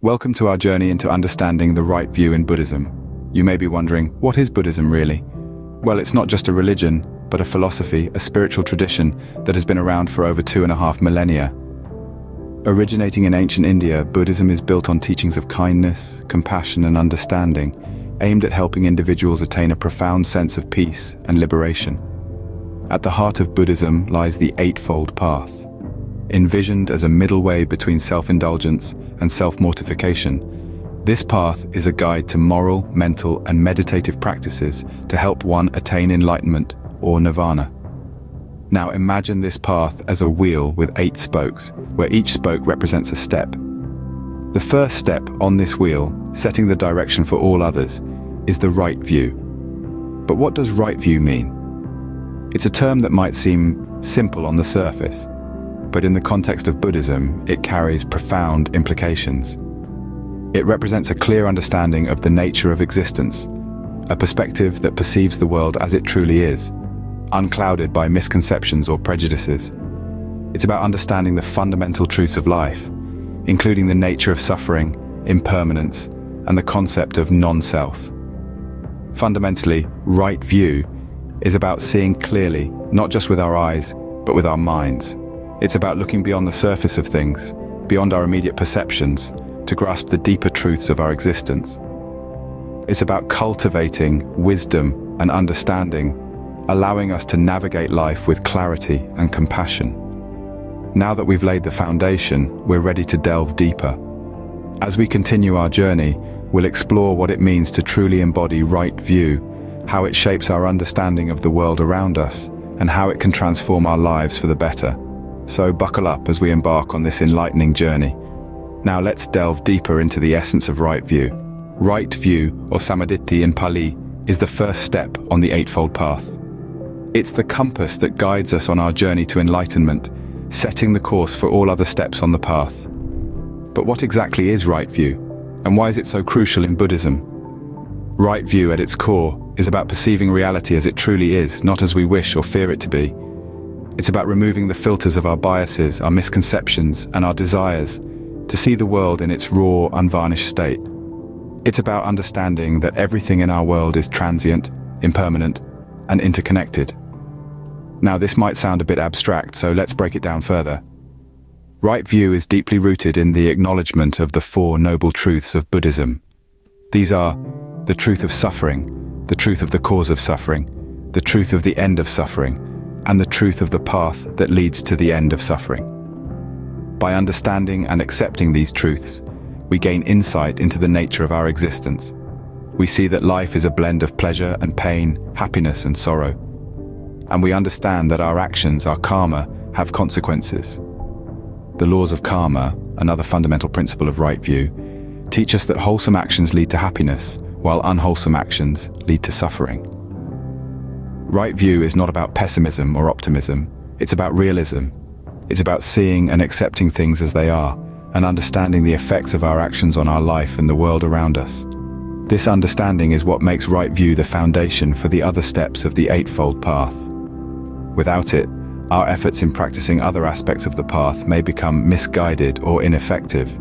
Welcome to our journey into understanding the right view in Buddhism. You may be wondering, what is Buddhism really? Well, it's not just a religion, but a philosophy, a spiritual tradition that has been around for over 2.5 millennia. Originating in ancient India, Buddhism is built on teachings of kindness, compassion, and understanding, aimed at helping individuals attain a profound sense of peace and liberation. At the heart of Buddhism lies the Eightfold Path. Envisioned as a middle way between self-indulgence and self-mortification, this path is a guide to moral, mental, and meditative practices to help one attain enlightenment or nirvana. Now imagine this path as a wheel with 8 spokes, where each spoke represents a step. The first step on this wheel, setting the direction for all others, is the right view. But what does right view mean? It's a term that might seem simple on the surface, but in the context of Buddhism, it carries profound implications. It represents a clear understanding of the nature of existence, a perspective that perceives the world as it truly is, unclouded by misconceptions or prejudices. It's about understanding the fundamental truths of life, including the nature of suffering, impermanence, and the concept of non-self. Fundamentally, right view is about seeing clearly, not just with our eyes, but with our minds. It's about looking beyond the surface of things, beyond our immediate perceptions, to grasp the deeper truths of our existence. It's about cultivating wisdom and understanding, allowing us to navigate life with clarity and compassion. Now that we've laid the foundation, we're ready to delve deeper. As we continue our journey, we'll explore what it means to truly embody right view, how it shapes our understanding of the world around us, and how it can transform our lives for the better. So buckle up as we embark on this enlightening journey. Now let's delve deeper into the essence of right view. Right view, or Samaditthi in Pali, is the first step on the Eightfold Path. It's the compass that guides us on our journey to enlightenment, setting the course for all other steps on the path. But what exactly is right view, and why is it so crucial in Buddhism? Right view at its core is about perceiving reality as it truly is, not as we wish or fear it to be. It's about removing the filters of our biases, our misconceptions, and our desires to see the world in its raw, unvarnished state. It's about understanding that everything in our world is transient, impermanent, and interconnected. Now, this might sound a bit abstract, so let's break it down further. Right view is deeply rooted in the acknowledgement of the 4 noble truths of Buddhism. These are the truth of suffering, the truth of the cause of suffering, the truth of the end of suffering, and the truth of the path that leads to the end of suffering. By understanding and accepting these truths, we gain insight into the nature of our existence. We see that life is a blend of pleasure and pain, happiness and sorrow. And we understand that our actions, our karma, have consequences. The laws of karma, another fundamental principle of right view, teach us that wholesome actions lead to happiness, while unwholesome actions lead to suffering. Right view is not about pessimism or optimism, it's about realism. It's about seeing and accepting things as they are, and understanding the effects of our actions on our life and the world around us. This understanding is what makes right view the foundation for the other steps of the Eightfold Path. Without it, our efforts in practicing other aspects of the path may become misguided or ineffective.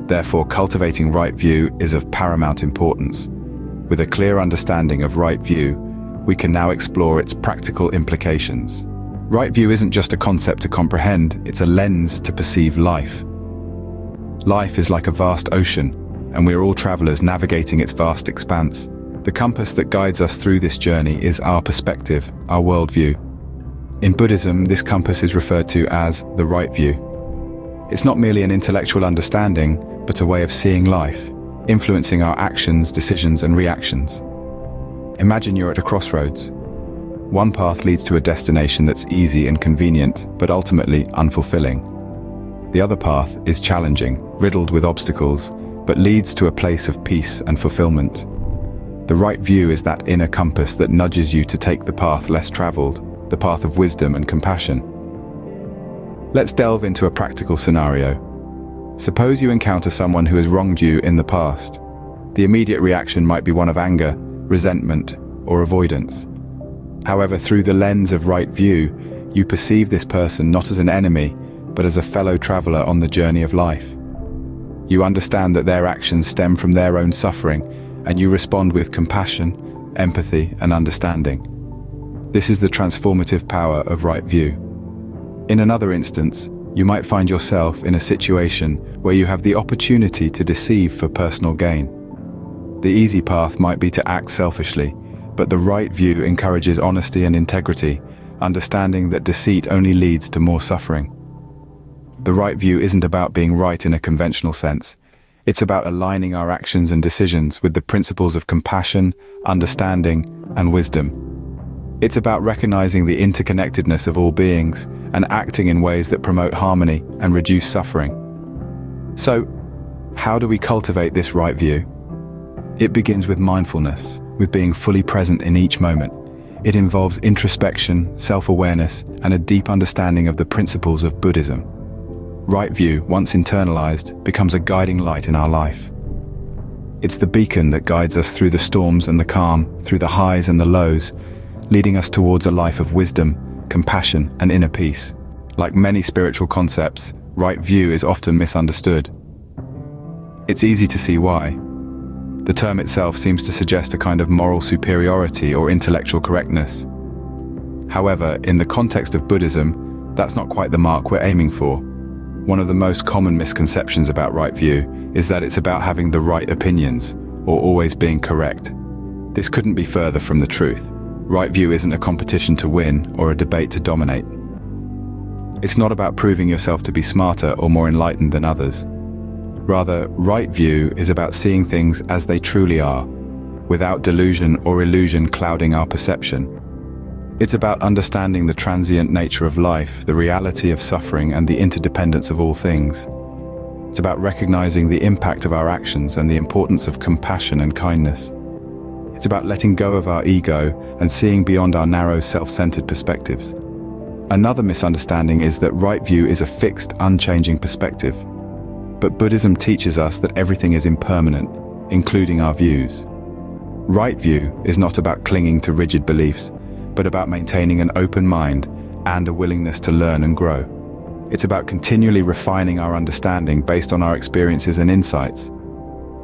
Therefore, cultivating right view is of paramount importance. With a clear understanding of right view, we can now explore its practical implications. Right view isn't just a concept to comprehend, it's a lens to perceive life. Life is like a vast ocean, and we're all travelers navigating its vast expanse. The compass that guides us through this journey is our perspective, our worldview. In Buddhism, this compass is referred to as the right view. It's not merely an intellectual understanding, but a way of seeing life, influencing our actions, decisions, and reactions. Imagine you're at a crossroads. One path leads to a destination that's easy and convenient, but ultimately unfulfilling. The other path is challenging, riddled with obstacles, but leads to a place of peace and fulfillment. The right view is that inner compass that nudges you to take the path less traveled, the path of wisdom and compassion. Let's delve into a practical scenario. Suppose you encounter someone who has wronged you in the past. The immediate reaction might be one of anger, resentment, or avoidance. However, through the lens of right view, you perceive this person not as an enemy, but as a fellow traveler on the journey of life. You understand that their actions stem from their own suffering, and you respond with compassion, empathy, and understanding. This is the transformative power of right view. In another instance, you might find yourself in a situation where you have the opportunity to deceive for personal gain. The easy path might be to act selfishly, but the right view encourages honesty and integrity, understanding that deceit only leads to more suffering. The right view isn't about being right in a conventional sense. It's about aligning our actions and decisions with the principles of compassion, understanding, and wisdom. It's about recognizing the interconnectedness of all beings and acting in ways that promote harmony and reduce suffering. So, how do we cultivate this right view? It begins with mindfulness, with being fully present in each moment. It involves introspection, self-awareness, and a deep understanding of the principles of Buddhism. Right view, once internalized, becomes a guiding light in our life. It's the beacon that guides us through the storms and the calm, through the highs and the lows, leading us towards a life of wisdom, compassion, and inner peace. Like many spiritual concepts, right view is often misunderstood. It's easy to see why. The term itself seems to suggest a kind of moral superiority or intellectual correctness. However, in the context of Buddhism, that's not quite the mark we're aiming for. One of the most common misconceptions about right view is that it's about having the right opinions, or always being correct. This couldn't be further from the truth. Right view isn't a competition to win or a debate to dominate. It's not about proving yourself to be smarter or more enlightened than others. Rather, right view is about seeing things as they truly are, without delusion or illusion clouding our perception. It's about understanding the transient nature of life, the reality of suffering, and the interdependence of all things. It's about recognizing the impact of our actions and the importance of compassion and kindness. It's about letting go of our ego and seeing beyond our narrow, self-centered perspectives. Another misunderstanding is that right view is a fixed, unchanging perspective. But Buddhism teaches us that everything is impermanent, including our views. Right view is not about clinging to rigid beliefs, but about maintaining an open mind and a willingness to learn and grow. It's about continually refining our understanding based on our experiences and insights.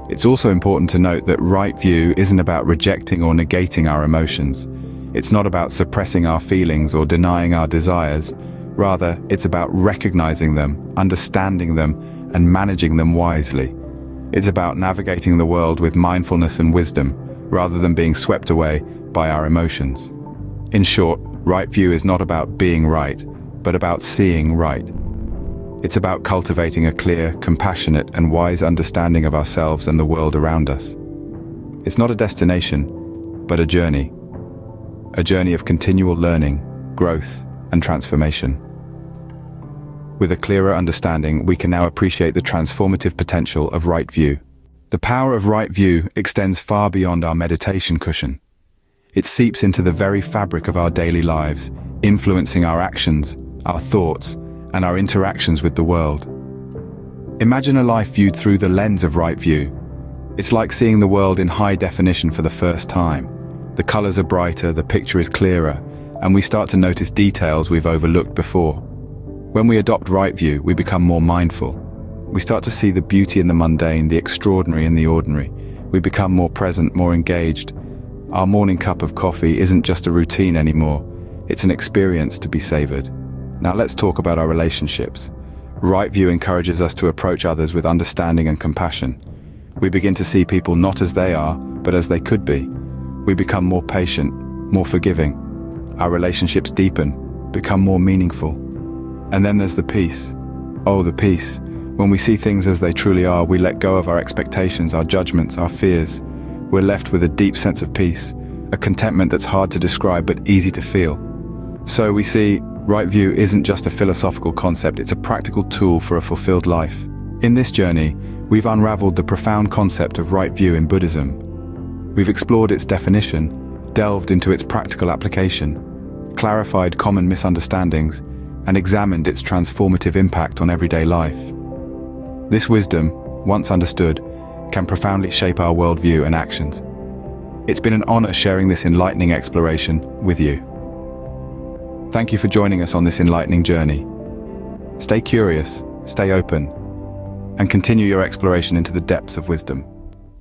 It's also important to note that right view isn't about rejecting or negating our emotions. It's not about suppressing our feelings or denying our desires. Rather, it's about recognizing them, understanding them, and managing them wisely. It's about navigating the world with mindfulness and wisdom, rather than being swept away by our emotions. In short, right view is not about being right, but about seeing right. It's about cultivating a clear, compassionate, and wise understanding of ourselves and the world around us. It's not a destination, but a journey. A journey of continual learning, growth, and transformation. With a clearer understanding, we can now appreciate the transformative potential of right view. The power of right view extends far beyond our meditation cushion. It seeps into the very fabric of our daily lives, influencing our actions, our thoughts, and our interactions with the world. Imagine a life viewed through the lens of right view. It's like seeing the world in high definition for the first time. The colors are brighter, the picture is clearer, and we start to notice details we've overlooked before. When we adopt right view, we become more mindful. We start to see the beauty in the mundane, the extraordinary in the ordinary. We become more present, more engaged. Our morning cup of coffee isn't just a routine anymore. It's an experience to be savored. Now let's talk about our relationships. Right view encourages us to approach others with understanding and compassion. We begin to see people not as they are, but as they could be. We become more patient, more forgiving. Our relationships deepen, become more meaningful. And then there's the peace. Oh, the peace. When we see things as they truly are, we let go of our expectations, our judgments, our fears. We're left with a deep sense of peace, a contentment that's hard to describe but easy to feel. So we see, right view isn't just a philosophical concept, it's a practical tool for a fulfilled life. In this journey, we've unraveled the profound concept of right view in Buddhism. We've explored its definition, delved into its practical application, clarified common misunderstandings, and examined its transformative impact on everyday life. This wisdom, once understood, can profoundly shape our worldview and actions. It's been an honor sharing this enlightening exploration with you. Thank you for joining us on this enlightening journey. Stay curious, stay open, and continue your exploration into the depths of wisdom.